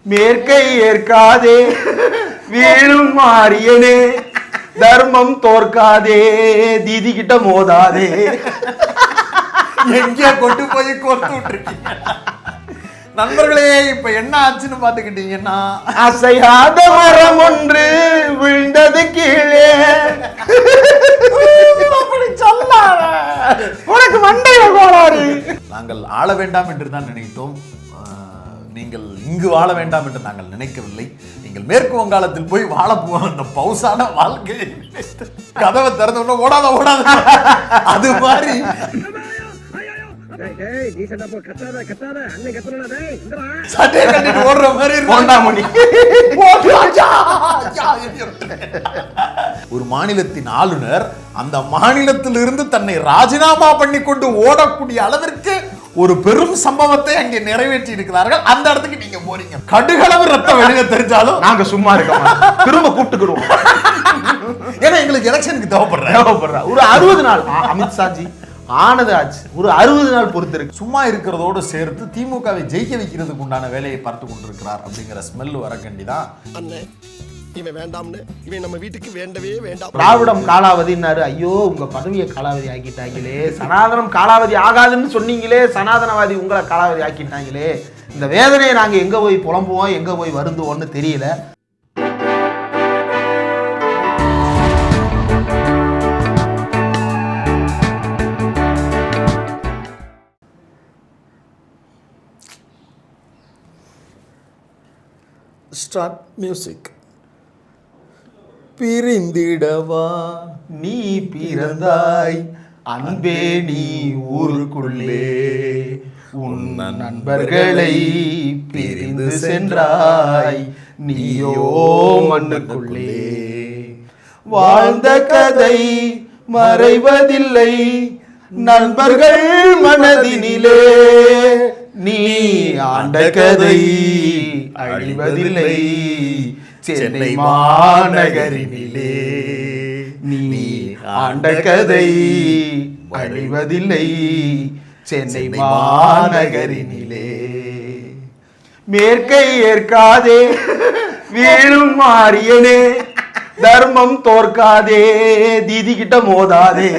மேற்கை ஏற்காதே வீழும் மாறியனே, தர்மம் தோற்காதே தீதி கிட்ட மோதாதே. எங்கேயா கொண்டு போய் கோர்த்து விட்டுருக்கீங்க நண்பர்களே. இப்ப என்ன ஆச்சுன்னு பாத்துக்கிட்டீங்கன்னா, அசையாத மரம் ஒன்று விழுந்தது கீழே. உனக்கு மண்டையில கோளாறு. நாங்கள் ஆள வேண்டாம் என்று தான் நினைத்தோம். நீங்கள் இங்கு வாழ வேண்டாம் என்று நாங்கள் நினைக்கவில்லை. நீங்கள் மேற்கு வங்காளத்தில் போய் வாழ போவோம். அந்த பவுசான வாழ்க்கையை கதவை திறந்து ஓடாத ஓடாத அது மாதிரி ஓடுற மாதிரி ஒரு மாநிலத்தின் ஆளுநர் அந்த மாநிலத்திலிருந்து தன்னை ராஜினாமா பண்ணி கொண்டு ஓடக்கூடிய அளவிற்கு ஒரு பெரும் சம்பவத்தை அங்கே நிறைவேற்றி இருக்கிறார்கள். அந்த இடத்துக்கு நீங்க போறீங்க. கடுகளவு ரத்தம் வெளியே தெரிஞ்சாலும் நாங்க சும்மா இருக்கோம், திரும்ப கூப்பிட்டுக்கிறோம். ஏன்னா எங்களுக்கு எலெக்ஷனுக்கு தேவைப்படுற ஒரு 60 நாள் அமித்ஷாஜி ஆனது ஆச்சு. ஒரு 60 நாள் பொறுத்து இருக்கு. சும்மா இருக்கிறதோடு சேர்த்து திமுகவை ஜெயிக்க வைக்கிறதுக்கு உண்டான வேலையை பார்த்து கொண்டிருக்கிறார் அப்படிங்கிற ஸ்மெல் வர கண்டிதான். இவன் வேண்டாம்னு, இவன் நம்ம வீட்டுக்கு வேண்டவே வேண்டாம். திராவிடம் காலாவதினாரு. ஐயோ உங்க பதவியை காலாவதி ஆக்கிட்டாங்களே. சனாதனம் காலாவதி ஆகாதுன்னு சொன்னீங்களே, சனாதனவாதி உங்களை காலாவதி ஆக்கிட்டாங்களே. இந்த வேதனையை நாங்க எங்க போய் புலம்புவோம், எங்க போய் வருந்துவோம்னு தெரியல. Start music. பிரிந்திடவா நீ பிறந்தாய் அன்பே நீ ஊருக்குள்ளே, உன் நண்பர்களை பிரிந்து சென்றாய் நீயோ மண்ணுக்குள்ளே. வாழ்ந்த கதை மறைவதில்லை நண்பர்கள் மனதினிலே, நீ ஆண்ட கதை அழிவதில்லை சென்னை மாநகரினிலே. நீ ஆண்ட கதை அழிவதில்லை சென்னை மாநகரினிலே. மேற்கை ஏற்காதே வீழும் மாறியனே, தர்மம் தோற்காதே தீதி கிட்ட மோதாதே.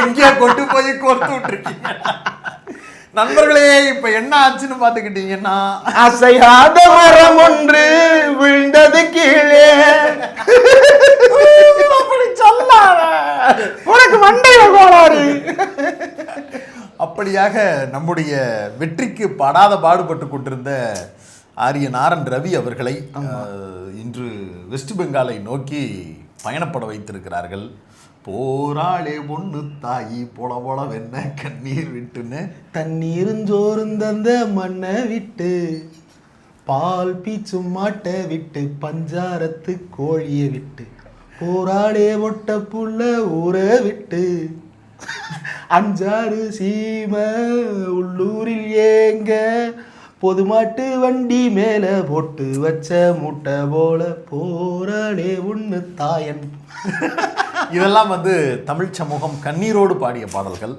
எங்கேயா கொண்டு போய் கோர்த்து விட்டுருக்கீங்க நண்பர்களே. இப்ப என்ன ஆச்சுன்னு பாத்துக்கிட்டீங்கன்னா, அசையாத மரம் ஒன்று விழுந்தது கீழே. உனக்கு மண்டையில கோளாறு. அப்படியாக நம்முடைய வெற்றிக்கு படாத பாடுபட்டு கொண்டிருந்த ஆரியன் ஆர்.என். ரவி அவர்களை இன்று வெஸ்ட் பெங்காலை நோக்கி பயணப்பட வைத்திருக்கிறார்கள். போராளே ஒண்ணு தாயி போல போல வெண்ண கண்ணீர் விட்டுன்னு, தண்ணீருஞ்சோறும் தந்த மண்ணை விட்டு, பால் பீச்சும் மாட்டை விட்டு, பஞ்சாரத்து கோழியை விட்டு, போராளே ஒட்ட புள்ள ஊரை விட்டு, 5-6 சீம உள்ளூரில் ஏங்க பொதுமாட்டு வண்டி மேல போட்டு வச்ச மூட்டை போல போராளே ஒண்ணு தாயன். இதெல்லாம் தமிழ் சமூகம் கண்ணீரோடு பாடிய பாடல்கள்.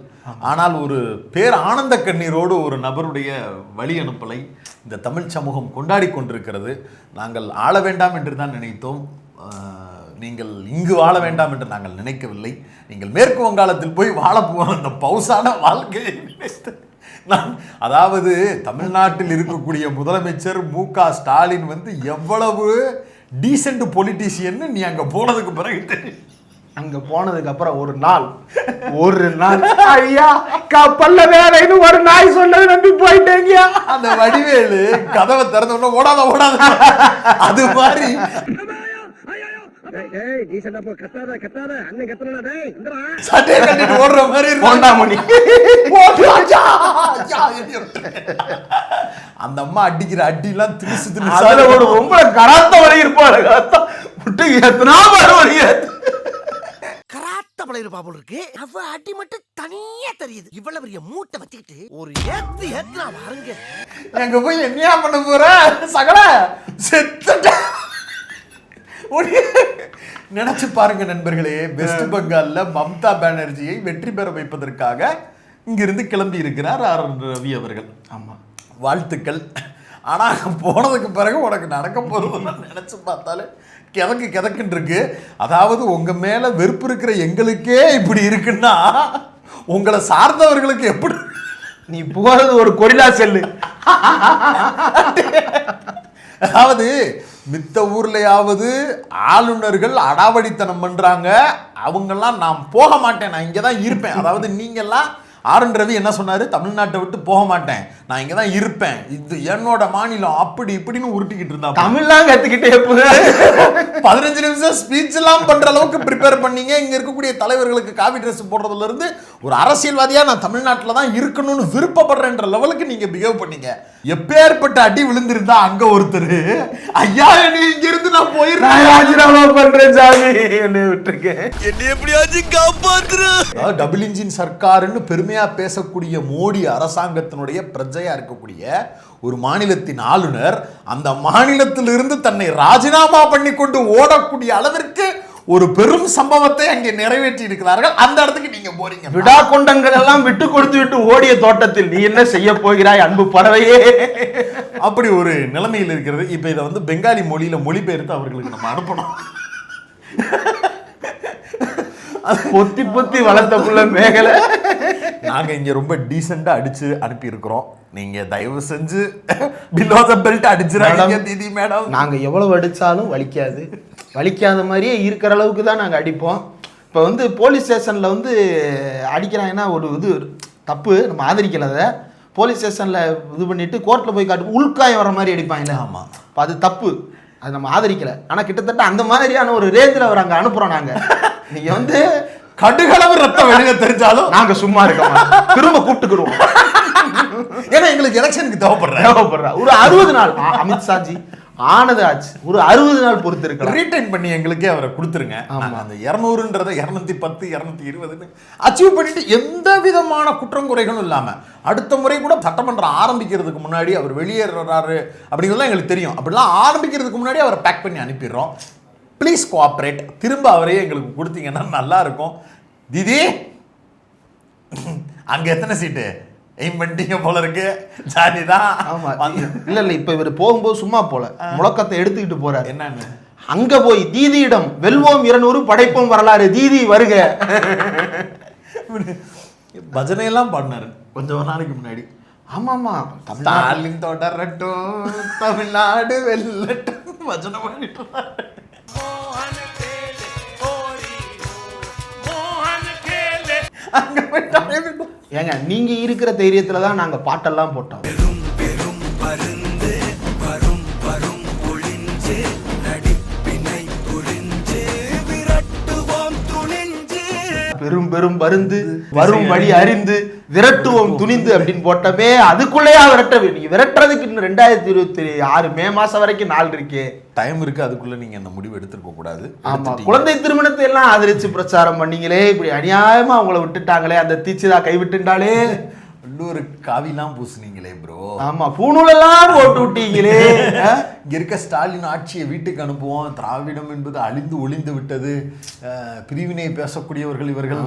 ஆனால் ஒரு பேர் ஆனந்த கண்ணீரோடு ஒரு நபருடைய வழி அனுப்பலை இந்த தமிழ் சமூகம் கொண்டாடி கொண்டிருக்கிறது. நாங்கள் ஆள வேண்டாம் என்று தான் நினைத்தோம். நீங்கள் இங்கு வாழ வேண்டாம் என்று நாங்கள் நினைக்கவில்லை. நீங்கள் மேற்கு வங்காளத்தில் போய் வாழ போவோம். அந்த பவுசான வாழ்க்கையை அதாவது தமிழ்நாட்டில் இருக்கக்கூடிய முதலமைச்சர் மு.க. ஸ்டாலின் எவ்வளவு டீசென்ட் பொலிட்டீஷியன்னு நீ அங்க போனதுக்கு பிறகு தெரியும். அங்க போனதுக்கு அப்புறம் ஒரு நாள் ஐயா கப்பல்ல வேலைன்னு ஒரு நாய் சொன்னது நம்பி போயிட்டேங்க. அந்த வடிவேலு கதவை திறந்து ஓடாத ஓடாத அது மாதிரி ஓடுற மாதிரி அந்த அம்மா அடிக்கிற அடி எல்லாம் திணிச்சு திணிச்சு ரொம்ப கராத்த வழி இருப்பாரு. இருக்கு அடி மட்டும் தனியா தெரியுது. இவ்வளவு பெரிய மூட்டை வச்சுக்கிட்டு ஒரு ஏத்து ஏத்துனா பாருங்க. எங்க போய் என்னையா பண்ண போற சகல செத்துட்ட நினைச்சு பாருங்க நண்பர்களே. வெஸ்ட் பெங்கால்ல மம்தா பானர்ஜியை வெற்றி பெற வைப்பதற்காக இங்கிருந்து கிளம்பி இருக்கிறார் ஆர்.என். ரவி அவர்கள். ஆமா, வாழ்த்துக்கள். ஆனா போனதுக்கு பிறகு உனக்கு நடக்க போறதுன்னு நினைச்சு பார்த்தாலே கிதக்குன்னு இருக்கு. அதாவது உங்க மேல வெறுப்பு இருக்கிற எங்களுக்கே இப்படி இருக்குன்னா உங்களை சார்ந்தவர்களுக்கு எப்படி? நீ போறது ஒரு கொரில்லா செல்லு. அதாவது மித்த ஊர்லயாவது ஆளுநர்கள் அடாவடித்தனம் பண்றாங்க, அவங்கெல்லாம் நான் போக மாட்டேன், நான் இங்கதான் இருப்பேன். அதாவது நீங்கெல்லாம் ஆர்.என். ரவி என்ன சொன்னாரு, தமிழ்நாட்டை விட்டு போக மாட்டேன், நான் இங்கதான் இருப்பேன், இது என்னோட மாநிலம், அப்படி இப்படின்னு உருட்டிக்கிட்டு இருந்தா. தமிழ்லாம் கத்துக்கிட்டே 15 நிமிஷம் ஸ்பீச் எல்லாம் பண்ற அளவுக்கு ப்ரிப்பேர் பண்ணீங்க. இங்க இருக்கக்கூடிய தலைவர்களுக்கு காவி ட்ரெஸ் போடுறதுல இருந்து ஒரு அரசியல்வாதியா நான் தமிழ்நாட்டில் தான் இருக்கணும்னு விருப்பப்படுறேன்ற லெவலுக்கு நீங்க பிஹேவ் பண்ணீங்க. எப்பேற்பட்ட அடி விழுந்திருந்தா அங்க ஒருத்தர், ஐயா நீ இங்க இருந்து நான் போயிடுறேன், ராஜினாமா பண்றேன் சாமி, என்னை விட்டுருக்கேன், என்ன எப்படியாச்சும் காப்பாத்துற. டபுள் இன்ஜின் சர்க்காருன்னு பெருமையா பேசக்கூடிய மோடி அரசாங்கத்தினுடைய பிரஜையா இருக்கக்கூடிய ஒரு மாநிலத்தின் ஆளுநர் அந்த மாநிலத்திலிருந்து தன்னை ராஜினாமா பண்ணி கொண்டு ஓடக்கூடிய அளவிற்கு ஒரு பெரும் சம்பவத்தை அங்கே நிறைவேற்றி இருக்கிறார்கள். அந்த இடத்துக்கு நீங்க போறீங்க. விடா கொண்டங்கள் எல்லாம் விட்டு கொடுத்து விட்டு ஓடிய தோட்டத்தில் நீ என்ன செய்ய போகிறாய் அன்பு பறவையே? அப்படி ஒரு நிலைமையில் இருக்கிறது. இப்ப இதை வந்து பெங்காலி மொழியில மொழிபெயர்த்து அவர்களுக்கு நம்ம அனுப்பணும். பொத்தி பொத்தி வளர்த்த புள்ள மேகல. நாங்க இங்க ரொம்ப டீசெண்டா அடிச்சு அனுப்பி இருக்கிறோம். நீங்க தயவு செஞ்சு பிலோ தி பெல்ட் அடிச்சிராதீங்க தீதி மேடம். நாங்க எவ்வளவு அடிச்சாலும் வலிக்காது, வலிக்காத மாதிரியே இருக்கிற அளவுக்கு தான் நாங்க அடிப்போம். இப்போ வந்து போலீஸ் ஸ்டேஷன்ல வந்து அடிக்கிறாங்கன்னா ஒரு இது தப்பு, நம்ம ஆதரிக்கல. அதை போலீஸ் ஸ்டேஷன்ல இது பண்ணிட்டு கோர்ட்ல போய் காட்டு உள்காயம் வர மாதிரி அடிப்பாங்க. ஆமா, அது தப்பு, அது நம்ம ஆதரிக்கல. ஆனா கிட்டத்தட்ட அந்த மாதிரியான ஒரு ரேஞ்சில் அவர் அங்க அனுப்புறோம் நாங்க. நீங்க வந்து கடுகளவு ரத்தம் வெளியில தெரிஞ்சாலும் நாங்க சும்மா இருக்கோம், திரும்ப கூப்பிட்டுக்கிறோம். ஏன்னா எங்களுக்கு எலெக்ஷனுக்கு தேவைப்படுற ஒரு 60 நாள் அமித்ஷாஜி ஆனது ஆச்சு, ஒரு 60 நாள் பொறுத்து இருக்கலாம். ரீடைன் பண்ணி எங்களுக்கே அவரை கொடுத்துருங்க. அந்த 200ன்றத 210 220 அச்சீவ் பண்ணிட்டு எந்த விதமான குற்றம் குறைகளும் இல்லாம அடுத்த முறை கூட சட்டமன்றம் ஆரம்பிக்கிறதுக்கு முன்னாடி அவர் வெளியேறாரு அப்படிங்கிறதுலாம் எங்களுக்கு தெரியும். அப்படிலாம் ஆரம்பிக்கிறதுக்கு முன்னாடி அவரை பேக் பண்ணி அனுப்பிடுறோம். Please cooperate. திரும்ப அவரையே எங்களுக்கு கொடுத்தீங்கன்னா நல்லா இருக்கும். தீதி அங்க எத்தனை சீட்டு எய்ம் பண்ணிட்டீங்க போல இருக்கு, ஜாலிதான். இல்ல இல்ல, இப்ப இவர் போகும்போது சும்மா போல முழக்கத்தை எடுத்துக்கிட்டு போறாரு. என்னன்னு அங்க போய் தீதியிடம் வெல்வோம் 200 படைப்போம் வரலாறு, தீதி வருக. பஜனை எல்லாம் பாடினாரு கொஞ்சம் நாளைக்கு முன்னாடி. ஆமாமா, ஸ்டாலின் தொடரட்டும் தமிழ்நாடு வெல்லட்டும் பஜனை பண்ணிட்டு ஏங்க நீங்க இருக்கிற தைரியத்துல தான் நாங்க பாட்டெல்லாம் போட்டோம். பெரும் பெரும் பருந்து வரும் வழி அறிந்து விரட்டுவோம் துணிந்து அப்படின்னு போட்டமே, அதுக்குள்ளேயா விரட்டவே? நீங்க விரட்டுறதுக்கு இன்னும் 2026 மே மாசம் வரைக்கும் நாள் இருக்கே, டைம் இருக்கு. அதுக்குள்ள நீங்க அந்த முடிவு எடுத்துக்க கூடாது. ஆமா, குழந்தை திருமணத்தை எல்லாம் ஆதரிச்சு பிரச்சாரம் பண்ணீங்களே, இப்படி அநியாயமா அவங்கள விட்டுட்டாங்களே, அந்த தீட்சிதா கைவிட்டுட்டாலே, உள்ளூர் காவிலாம் பூசுனீங்களே ப்ரோ. ஆமா, பூணூலெல்லாம் போட்டு விட்டீங்களே. இங்க இருக்க ஸ்டாலின் ஆட்சியை வீட்டுக்கு அனுப்புவோம், திராவிடம் என்பது அழிந்து ஒளிந்து விட்டது, பிரிவினை பேசக்கூடியவர்கள் இவர்கள்,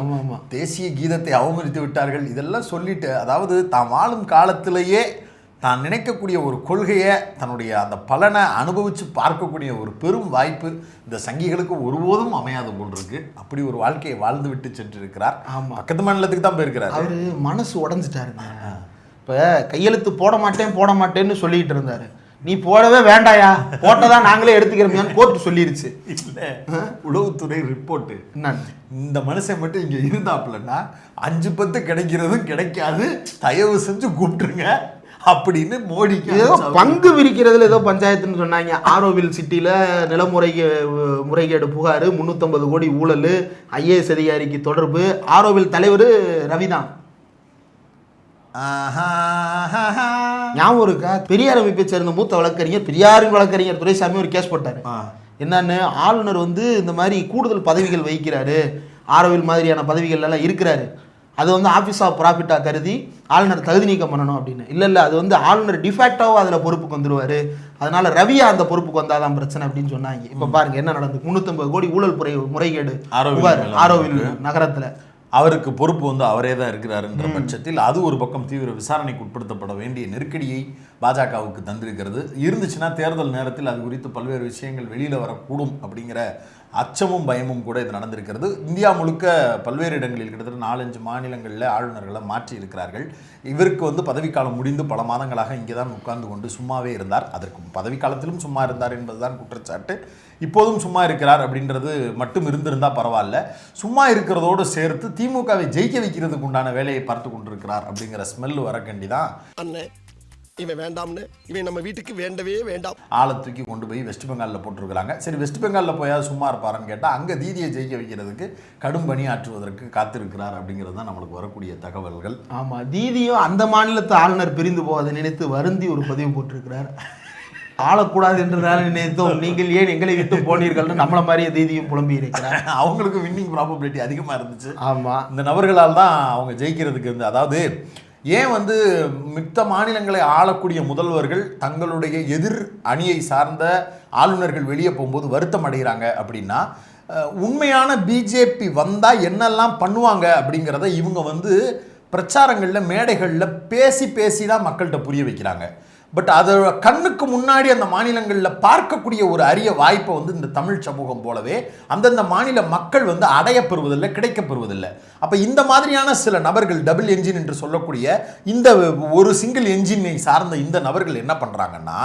தேசிய கீதத்தை அவமதித்து விட்டார்கள், இதெல்லாம் சொல்லிட்டு, அதாவது தான் வாழும் காலத்திலேயே தான் நினைக்கக்கூடிய ஒரு கொள்கையை தன்னுடைய அந்த பலனை அனுபவித்து பார்க்கக்கூடிய ஒரு பெரும் வாய்ப்பு இந்த சங்கிகளுக்கு ஒருபோதும் அமையாது போல் இருக்கு. அப்படி ஒரு வாழ்க்கையை வாழ்ந்து விட்டு சென்று இருக்கிறார். பக்கத்து மாநிலத்துக்கு தான் போயிருக்கிறார். அவரு மனசு உடஞ்சிட்டாருங்க. இப்ப கையெழுத்து போட மாட்டேன்னு சொல்லிட்டு இருந்தாரு. நீ போடவே வேண்டாயா, போட்டதான் நாங்களே எடுத்துக்கிறோம் கோர்ட்டு சொல்லிருச்சு. இல்ல, உளவுத்துறை ரிப்போர்ட் இந்த மனுஷன் மட்டும் இங்க இருந்தாப்லன்னா 5-10 கிடைக்கிறதும் கிடைக்காது, தயவு செஞ்சு கூப்பிட்டுருங்க அப்படின்னு மோடிக்கு ஏதோ பங்கு விரிக்கிறதுல ஏதோ பஞ்சாயத்துன்னு சொன்னாங்க. ஆரோவில் சிட்டியில முறைகேடு புகார், 350 கோடி ஊழல், IAS அதிகாரிக்கு தொடர்பு. ஆரோவில் தலைவர் ரவிதான் ஞாபகம் இருக்கா? பெரியார் அமைப்பை சேர்ந்த மூத்த வழக்கறிஞர், பெரியாரின் வழக்கறிஞர் துரைசாமி ஒரு கேஸ் போட்டாரு. என்னன்னு, ஆளுநர் வந்து இந்த மாதிரி கூடுதல் பதவிகள் வகிக்கிறாரு, ஆரோவில் மாதிரியான பதவிகள் எல்லாம் இருக்கிறாரு, அது வந்து ஆஃபீஸ் ஆஃப் ப்ராஃபிட்டாக கருதி ஆளுநர் தகுதி நீக்கம் பண்ணணும் அப்படின்னு. இல்லை அது வந்து ஆளுநர் டிஃபேக்டாவும் அதில் பொறுப்புக்கு வந்துடுவார், அதனால ரவியா அந்த பொறுப்புக்கு வந்தாதான் பிரச்சனை அப்படின்னு சொன்னாங்க. இப்போ பாருங்க என்ன நடந்து, 350 கோடி ஊழல் முறைகேடு ஆரோவில் நகரத்தில். அவருக்கு பொறுப்பு வந்து அவரே தான் இருக்கிறாருன்ற பட்சத்தில் அது ஒரு பக்கம் தீவிர விசாரணைக்கு உட்படுத்தப்பட வேண்டிய நெருக்கடியை பாஜகவுக்கு தந்திருக்கிறது. இருந்துச்சுன்னா தேர்தல் நேரத்தில் அது குறித்து பல்வேறு விஷயங்கள் வெளியில் வரக்கூடும் அப்படிங்கிற அச்சமும் பயமும் கூட இது நடந்திருக்கிறது. இந்தியா முழுக்க பல்வேறு இடங்களில் கிட்டத்தட்ட 4-5 மாநிலங்களில் ஆளுநர்களை மாற்றி இருக்கிறார்கள். இவருக்கு பதவிக்காலம் முடிந்து பல மாதங்களாக இங்கே தான் உட்கார்ந்து கொண்டு சும்மாவே இருந்தார். அதற்கு பதவிக்காலத்திலும் சும்மா இருந்தார் என்பதுதான் குற்றச்சாட்டு. இப்போதும் சும்மா இருக்கிறார் அப்படின்றது மட்டும் இருந்திருந்தால் பரவாயில்ல. சும்மா இருக்கிறதோடு சேர்த்து திமுகவை ஜெயிக்க வைக்கிறதுக்கு உண்டான வேலையை பார்த்து கொண்டிருக்கிறார் அப்படிங்கிற ஸ்மெல் வரக்கண்டி தான் இவன் வேண்டாம்னு, இவன் நம்ம வீட்டுக்கு வேண்டவே வேண்டாம் ஆளை தூக்கி கொண்டு போய் வெஸ்ட் பெங்காலில் போட்டிருக்கிறாங்க. சரி, வெஸ்ட் பெங்காலில் போயாவது சும்மா இருப்பாருன்னு கேட்டால் அங்கே தீதியை ஜெயிக்க வைக்கிறதுக்கு கடும் பணியாற்றுவதற்கு காத்திருக்கிறார் அப்படிங்கிறது தான் நம்மளுக்கு வரக்கூடிய தகவல்கள். ஆமாம், தீதியும் அந்த மாநிலத்து ஆளுநர் பிரிந்து போவதை நினைத்து வருந்தி ஒரு பதிவு போட்டிருக்கிறார். ஆளக்கூடாது என்றதால நினைத்தோம், நீங்கள் ஏன் எங்களை விட்டு போனீர்கள்னு நம்மள மாதிரியே தீதியும் புலம்பி இருக்கிறார். அவங்களுக்கு வின்னிங் ப்ராபபிலிட்டி அதிகமாக இருந்துச்சு. ஆமாம், இந்த நபர்களால் தான் அவங்க ஜெயிக்கிறதுக்கு அதாவது ஏன் மித்த மாநிலங்களை ஆளக்கூடிய முதல்வர்கள் தங்களுடைய எதிர் அணியை சார்ந்த ஆளுநர்கள் வெளியே போகும்போது வருத்தம் அடைகிறாங்க அப்படின்னா, உண்மையான பிஜேபி வந்தால் என்னெல்லாம் பண்ணுவாங்க அப்படிங்கிறத இவங்க பிரச்சாரங்களில் மேடைகளில் பேசி தான் மக்கள்கிட்ட புரிய வைக்கிறாங்க. பட் அதை கண்ணுக்கு முன்னாடி அந்த மாநிலங்களில் பார்க்கக்கூடிய ஒரு அரிய வாய்ப்பை இந்த தமிழ் சமூகம் போலவே அந்தந்த மாநில மக்கள் அடையப்பெறுவதில்லை, கிடைக்கப்பெறுவதில்லை. அப்போ இந்த மாதிரியான சில நபர்கள் டபுள் என்ஜின் என்று சொல்லக்கூடிய இந்த ஒரு சிங்கிள் என்ஜினை சார்ந்த இந்த நபர்கள் என்ன பண்ணுறாங்கன்னா,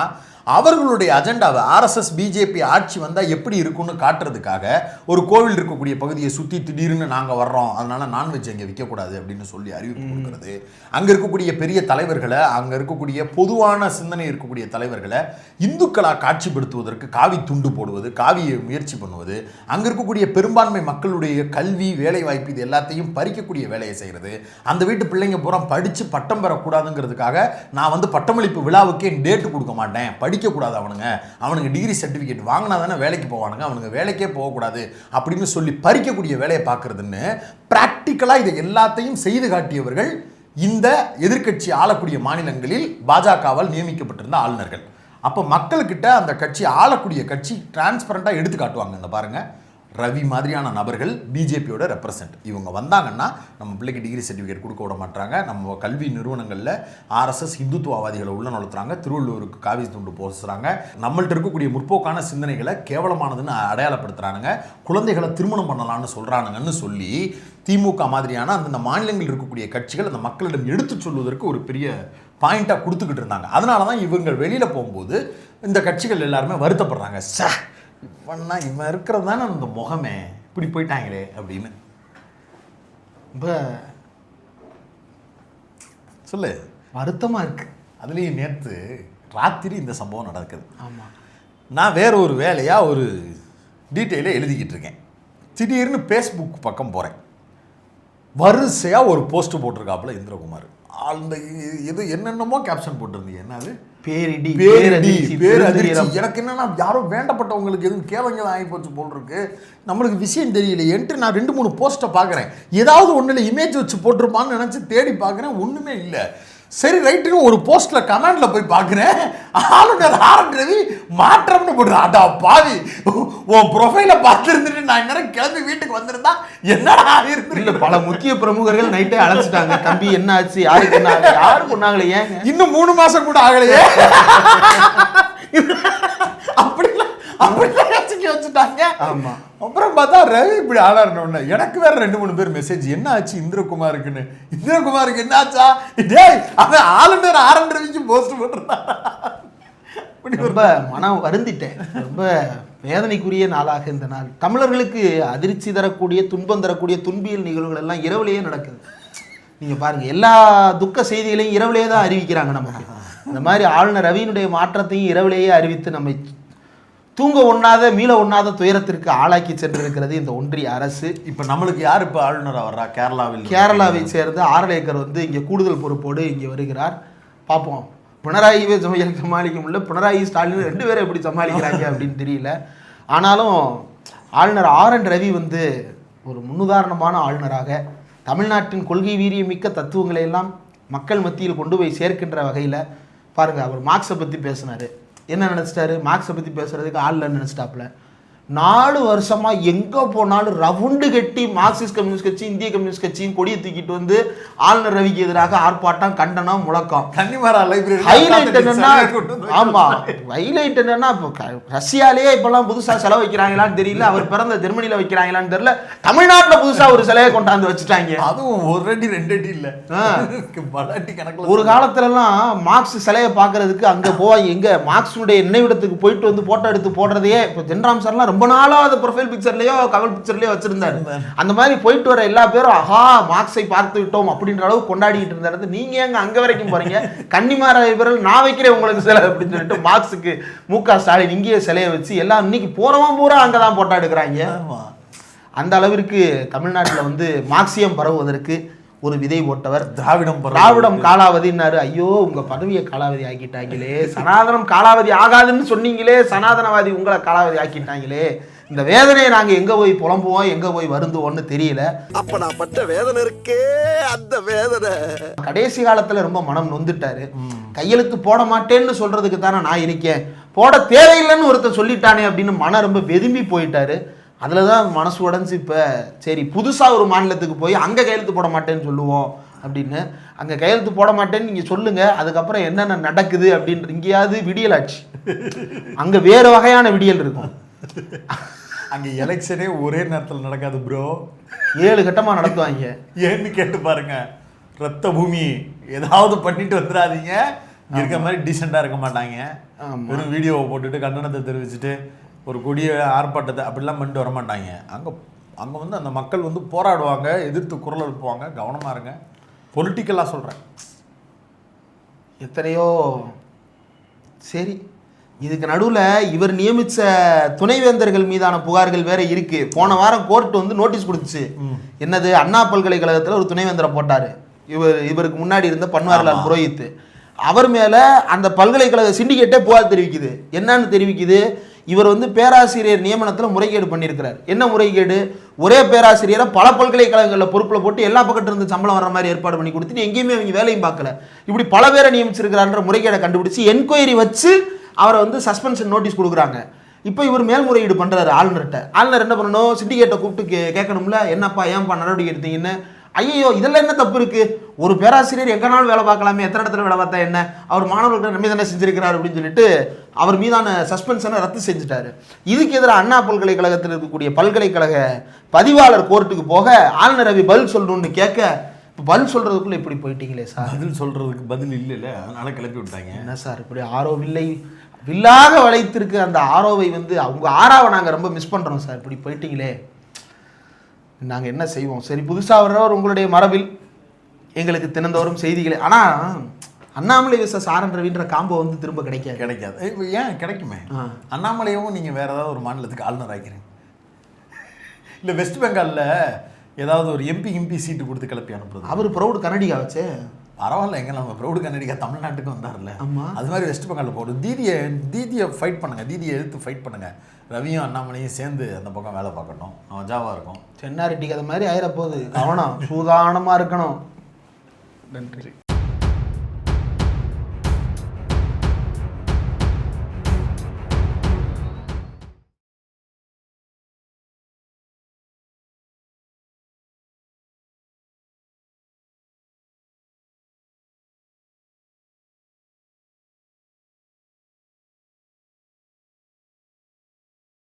அவர்களுடைய அஜெண்டாவை ஆர்எஸ்எஸ் பிஜேபி ஆட்சி வந்தால் எப்படி இருக்குன்னு காட்டுறதுக்காக ஒரு கோவில் இருக்கக்கூடிய பகுதியை சுற்றி திடீர்னு நாங்கள் வர்றோம், அதனால நான்வெஜ் அங்கே விற்கக்கூடாது அப்படின்னு சொல்லி அறிவிப்பு கொடுக்கறது, அங்கே இருக்கக்கூடிய பெரிய தலைவர்களை, அங்கே இருக்கக்கூடிய பொதுவான சிந்தனை இருக்கக்கூடிய தலைவர்களை இந்துக்களாக காட்சிப்படுத்துவதற்கு காவி துண்டு போடுவது, காவியை முயற்சி பண்ணுவது, அங்கே இருக்கக்கூடிய பெரும்பான்மை மக்களுடைய கல்வி வேலை வாய்ப்பு இது எல்லாத்தையும் பறிக்கக்கூடிய வேலையை செய்கிறது, அந்த வீட்டு பிள்ளைங்க பூரா படித்து பட்டம் பெறக்கூடாதுங்கிறதுக்காக நான் பட்டமளிப்பு விழாவுக்கே டேட்டு கொடுக்க மாட்டேன், படிக்கக்கூடாது, அவனுங்க டிகிரி சர்டிஃபிகேட் வாங்கினா தானே வேலைக்கு போவானுங்க, அவனுங்க வேலைக்கே போகக்கூடாது அப்படின்னு சொல்லி பறிக்கக்கூடிய வேலையை பார்க்கறதுன்னு பிராக்டிக்கலாக இதை எல்லாத்தையும் செய்து காட்டியவர்கள் இந்த எதிர்க்கட்சி ஆளக்கூடிய மாநிலங்களில் பாஜகவால் நியமிக்கப்பட்டிருந்த ஆளுநர்கள். அப்போ மக்கள்கிட்ட அந்த கட்சி ஆளக்கூடிய கட்சி டிரான்ஸ்பரண்டாக எடுத்து காட்டுவாங்க. இந்த பாருங்க, ரவி மாதிரியான நபர்கள் பிஜேபியோட ரெப்ரசன்ட், இவங்க வந்தாங்கன்னா நம்ம பிள்ளைக்கு டிகிரி சர்டிஃபிகேட் கொடுக்க விட மாட்டாங்க, நம்ம கல்வி நிறுவனங்களில் ஆர்எஸ்எஸ் இந்துத்துவவாதிகளை உள்ள நுழைத்துறாங்க, திருவள்ளூருக்கு காவி துண்டு போசுறாங்க, நம்மள்ட்ட இருக்கக்கூடிய முற்போக்கான சிந்தனைகளை கேவலமானதுன்னு அடையாளப்படுத்துறானுங்க, குழந்தைகளை திருமணம் பண்ணலான்னு சொல்றானுங்கன்னு சொல்லி திமுக மாதிரியான அந்தந்த மாநிலங்களில் இருக்கக்கூடிய கட்சிகள் அந்த மக்களிடம் எடுத்து சொல்வதற்கு ஒரு பெரிய பாயிண்டாக கொடுத்துக்கிட்டு இருந்தாங்க. அதனால தான் இவங்க வெளியில் போகும்போது இந்த கட்சிகள் எல்லாருமே வருத்தப்படுறாங்க, இவன் இருக்கிறது தானே அந்த முகமே, இப்படி போயிட்டாங்களே அப்படின்னு. சொல்லு, வருத்தமாக இருக்கு. அதுலேயும் நேற்று ராத்திரி இந்த சம்பவம் நடக்குது. ஆமாம், நான் வேற ஒரு வேலையாக ஒரு டீட்டெயிலை எழுதிக்கிட்டு இருக்கேன். திடீர்னு ஃபேஸ்புக் பக்கம் போகிறேன், வரிசையாக ஒரு போஸ்ட் போட்டிருக்காப்புல இந்திரகுமார். அந்த இது என்னென்னமோ கேப்ஷன் போட்டிருந்தீங்க, என்னது பேரிடி பேரதிர்ச்சி. எனக்கு என்னன்னா யாரோ வேண்டப்பட்டவங்களுக்கு எதுவும் கேவங்க ஆகி போச்சு போல் இருக்கு, நம்மளுக்கு விஷயம் தெரியலையேன்ட்டு நான் 2-3 போஸ்ட்டை பார்க்குறேன். ஏதாவது ஒன்றில் இமேஜ் வச்சு போட்டிருப்பான்னு நினச்சி தேடி பார்க்குறேன், ஒன்றுமே இல்லை. சரி ரைட்டுன்னு ஒரு போஸ்ட்டில் கமெண்டில் போய் பார்க்குறேன், ஆளுநர் ஆர் ரவி மாற்றம்னு போடுறேன். அடா பாவி, உன் ப்ரொஃபைலை பார்த்துருந்துட்டு நான் நேரம் கிளம்பி வீட்டுக்கு வந்திருந்தா என்னடா ஆகிருக்கு. இல்லை, பல முக்கிய பிரமுகர்கள் நைட்டே அழைச்சிட்டாங்க, தம்பி என்ன ஆச்சு, யாருக்கு என்ன ஆகுது, யாரும் சொன்னாங்களே, ஏன் இன்னும் 3 மாதம் கூட ஆகலையே அப்படிலாம் வச்சுட்டாங்க. ஆமா, அப்புறம் பார்த்தா ரவி இப்படி ஆளாருன்னு எனக்கு வேற 2-3 பேர் மெசேஜ், என்ன ஆச்சு இந்திரகுமாருக்குன்னு. இந்திரகுமாருக்கு என்ன ஆச்சா, டேய் அவன் ஆளுநர் ஆர் ரவிக்கு போஸ்ட் போட்டுருந்தான். ரொம்ப மனம் வருந்திட்டேன். ரொம்ப வேதனைக்குரிய நாளாக இந்த நாள். தமிழர்களுக்கு அதிர்ச்சி தரக்கூடிய, துன்பம் தரக்கூடிய துன்பியல் நிகழ்வுகள் எல்லாம் இரவுலேயே நடக்குது. நீங்க பாருங்க, எல்லா துக்க செய்திகளையும் இரவுலேயே தான் அறிவிக்கிறாங்க நமக்கு. இந்த மாதிரி ஆளுநர் ரவியினுடைய மாற்றத்தையும் இரவுலேயே அறிவித்து நம்மை தூங்க ஒண்ணாத மீள ஒண்ணாத துயரத்திற்கு ஆளாக்கி சென்றிருக்கிறது இந்த ஒன்றிய அரசு. இப்போ நம்மளுக்கு யார் இப்போ ஆளுநராக வர்றா? கேரளாவை சேர்ந்த ஆரலேக்கர் இங்கே கூடுதல் பொறுப்போடு இங்கே வருகிறார். பார்ப்போம், பினராயிவே சமாளிக்க முடியல, பினராயி ஸ்டாலின் 2 பேரும் எப்படி சமாளிக்கிறாங்க அப்படின்னு தெரியல. ஆனாலும் ஆளுநர் ஆர் ரவி ஒரு முன்னுதாரணமான ஆளுநராக தமிழ்நாட்டின் கொள்கை வீரியமிக்க தத்துவங்களை எல்லாம் மக்கள் மத்தியில் கொண்டு போய் சேர்க்கின்ற வகையில் பாருங்கள், அவர் மார்க்ஸை பற்றி பேசினார். என்ன நினச்சிட்டாரு, மார்க்ஸை பற்றி பேசுகிறதுக்கு ஆள் நினச்சிட்டாப்புல. 4 வருஷமா எங்க போனாலும் ரவுண்டு கட்டி மார்க்சிஸ்ட் கம்யூனிஸ்ட் கட்சி இந்திய கம்யூனிஸ்ட் கட்சியும் கொடியை தூக்கிட்டு வந்து ஆளுநர் ரவிக்கு எதிராக ஆர்ப்பாட்டம் கண்டனம் முழக்கம். கன்னிமாரா லைப்ரரி ஹைலைட் என்னன்னா, ஆமா ஹைலைட் என்னன்னா, ரஷ்யாலேயே இப்பெல்லாம் புதுசா செலவு வைக்கிறாங்களான்னு தெரியல, அவர் பிறந்த ஜெர்மனில வைக்கிறாங்களான்னு தெரியல, தமிழ்நாட்டுல புதுசா ஒரு சிலையை கொண்டாந்து வச்சுட்டாங்க. அதுவும் 1 அடி 2 அடி இல்ல, பலாட்டி கணக்குல. ஒரு காலத்துல எல்லாம் மார்க்ஸ் சிலையை பாக்குறதுக்கு அங்க போய் எங்க மார்க்ஸுடைய நினைவிடத்துக்கு போயிட்டு வந்து போட்டோ எடுத்து போடுறதையே இப்போ ஜென்ராம் சார்லாம் ரொம்ப நாளா அது ப்ரொஃபைல் பிக்சர்லயோ கவல் பிக்சர்லயோ வச்சிருந்தாரு. அந்த மாதிரி போயிட்டு வர எல்லா பேரும் ஆஹா மார்க்ஸை பார்த்து விட்டோம் அப்படின்ற அளவு கொண்டாடிட்டு இருந்தாரு. நீங்க எங்க அங்க வரைக்கும் போறீங்க? கன்னிமாரா விரல் நான் வைக்கிறேன் உங்களுக்கு சிலை அப்படின்னு சொல்லிட்டு மார்க்ஸுக்கு மு.க. ஸ்டாலின் இங்கேயே சிலையை வச்சு எல்லாம் இன்னைக்கு போறவன் பூரா அங்கதான் போட்டோ எடுக்கிறாங்க. அந்த அளவிற்கு தமிழ்நாட்டில் வந்து மார்க்சியம் பரவுவதற்கு ஒரு விதை போட்டவர். திராவிடம் காலாவதினாரு. ஐயோ உங்க பதவியை காலாவதி ஆக்கிட்டாங்களே, சனாதனம் காலாவதி ஆகாதுன்னு சொன்னீங்களே, சனாதனவாதி உங்களை காலாவதி ஆக்கிட்டாங்களே, இந்த வேதனையை நாங்க எங்க போய் புலம்புவோம் எங்க போய் வருந்துவோம்னு தெரியல. அப்ப நான் பட்ட வேதனை இருக்கே, அந்த வேதனை கடைசி காலத்துல ரொம்ப மனம் நொந்துட்டாரு. கையெழுத்து போட மாட்டேன்னு சொல்றதுக்கு தானே நான் இருக்கேன், போட தேவையில்லைன்னு ஒருத்தர் சொல்லிட்டானே அப்படின்னு மனம் ரொம்ப வெதும்பி போயிட்டாரு. அதில் தான் மனசு உடஞ்சி இப்போ சரி புதுசாக ஒரு மாநிலத்துக்கு போய் அங்கே கையெழுத்து போட மாட்டேன்னு சொல்லுவோம் அப்படின்னு. அங்கே கையெழுத்து போட மாட்டேன்னு நீங்கள் சொல்லுங்கள், அதுக்கப்புறம் என்னென்ன நடக்குது அப்படின்ற இங்கேயாவது விடியல் ஆச்சு, அங்கே வேறு வகையான விடியல் இருக்கும். அங்கே எலெக்ஷனே ஒரே நேரத்தில் நடக்காது ப்ரோ, 7 கட்டமாக நடத்துவாங்க. ஏன்னு கேட்டு பாருங்க, ரத்த பூமி ஏதாவது பண்ணிட்டு வந்துடாதீங்க, இருக்க மாதிரி டீசெண்டாக இருக்க மாட்டாங்க. வெறும் வீடியோவை போட்டுட்டு கண்டனத்தை தெரிவிச்சுட்டு ஒரு கொடிய ஆர்ப்பாட்டத்தை அப்படிலாம் பண்ணிட்டு வரமாட்டாங்க. அங்கே வந்து அந்த மக்கள் வந்து போராடுவாங்க, எதிர்த்து குரல் எழுப்புவாங்க. கவனமாக இருங்க, பொலிட்டிக்கலாக சொல்கிறேன். எத்தனையோ சரி, இதுக்கு நடுவில் இவர் நியமித்த துணைவேந்தர்கள் மீதான புகார்கள் வேற இருக்கு. போன வாரம் கோர்ட் வந்து நோட்டீஸ் கொடுத்துச்சு. என்னது, அண்ணா பல்கலைக்கழகத்தில் ஒரு துணைவேந்தரை போட்டார் இவருக்கு முன்னாடி இருந்த பன்வாரிலால் புரோஹித். அவர் மேலே அந்த பல்கலைக்கழக சிண்டிகேட்டே புகார் தெரிவிக்குது. என்னன்னு தெரிவிக்குது, இவர் வந்து பேராசிரியர் நியமனத்தில் முறைகேடு பண்ணியிருக்கிறார். என்ன முறைகேடு, ஒரே பேராசிரியரை பல பல்கலைக்கழகங்களில் பொறுப்பில் போட்டு எல்லா பக்கத்துல இருந்து சம்பளம் வர மாதிரி ஏற்பாடு பண்ணி கொடுத்துட்டு எங்கேயுமே அவங்க வேலையும் பார்க்கல, இப்படி பல பேரை நியமிச்சிருக்கிறான்ற முறைகேடை கண்டுபிடிச்சு என்கொயரி வச்சு அவரை வந்து சஸ்பென்ஷன் நோட்டீஸ் கொடுக்குறாங்க. இப்போ இவர் மேல்முறையீடு பண்ணுறாரு ஆளுநர்கிட்ட. ஆளுநர் என்ன பண்ணணும், சிண்டிகேட்டை கூப்பிட்டு கேட்கணும்ல, என்னப்பா ஏன்பா நடவடிக்கை எடுத்தீங்கன்னு. ஐயோ இதெல்லாம் என்ன தப்பு இருக்கு, ஒரு பேராசிரியர் எங்கனாலும் வேலை பார்க்கலாமே, எத்தனை இடத்துல வேலை பார்த்தா என்ன, அவர் மாணவர்கள் நம்பி தானே செஞ்சிருக்கிறார் அப்படின்னு சொல்லிட்டு அவர் மீதான சஸ்பென்ஷனை ரத்து செஞ்சுட்டாரு. இதுக்கு எதிராக அண்ணா பல்கலைக்கழகத்தில் இருக்கக்கூடிய பல்கலைக்கழக பதிவாளர் கோர்ட்டுக்கு போக ஆளுநர் ரவி பதில் சொல்லணும்னு கேட்க, இப்போ பதில் சொல்றதுக்குள்ள இப்படி போயிட்டீங்களே சார். பதில் சொல்றதுக்கு பதில் இல்லைல்ல, அதனால கிளப்பி விட்டாங்க. என்ன சார் இப்படி ஆரோ வில்லாக வளைத்திருக்கு அந்த ஆரோவை வந்து அவங்க ஆராவை நாங்கள் ரொம்ப மிஸ் பண்ணுறோம் சார், இப்படி போயிட்டீங்களே நாங்கள் என்ன செய்வோம். சரி புதுசாக வர்றவர் உங்களுடைய மரபில் எங்களுக்கு தினந்தோறும் செய்திகளே. ஆனால் அண்ணாமலை விசஸ் ஆர்.என். ரவின்ற காம்போ வந்து திரும்ப கிடைக்காது. ஏன் கிடைக்குமே, அண்ணாமலையும் நீங்கள் வேற ஏதாவது ஒரு மாநிலத்துக்கு ஆளுநர் ஆகிறீங்க, இல்லை வெஸ்ட் பெங்காலில் ஏதாவது ஒரு எம்பி சீட்டு கொடுத்து கிளப்பி அனுப்புறது. அவர் ப்ரௌடு கன்னடிகா வச்சு பரவாயில்ல, எங்க நம்ம ப்ரௌடு கன்னடிகா தமிழ்நாட்டுக்கு வந்தார்ல, அது மாதிரி வெஸ்ட் பெங்காலில் போடும். தீதியை ஃபைட் பண்ணுங்க, தீதியை எதிர்த்து ஃபைட் பண்ணுங்க. ரவியும் அண்ணாமலையும் சேர்ந்து அந்த பக்கம் வேலை பார்க்கணும், மஜாவாக இருக்கும். சென்னாரெட்டி கதை மாதிரி ஆயிரப்போகுது, கவனம் சூதானமாக இருக்கணும். நன்றி.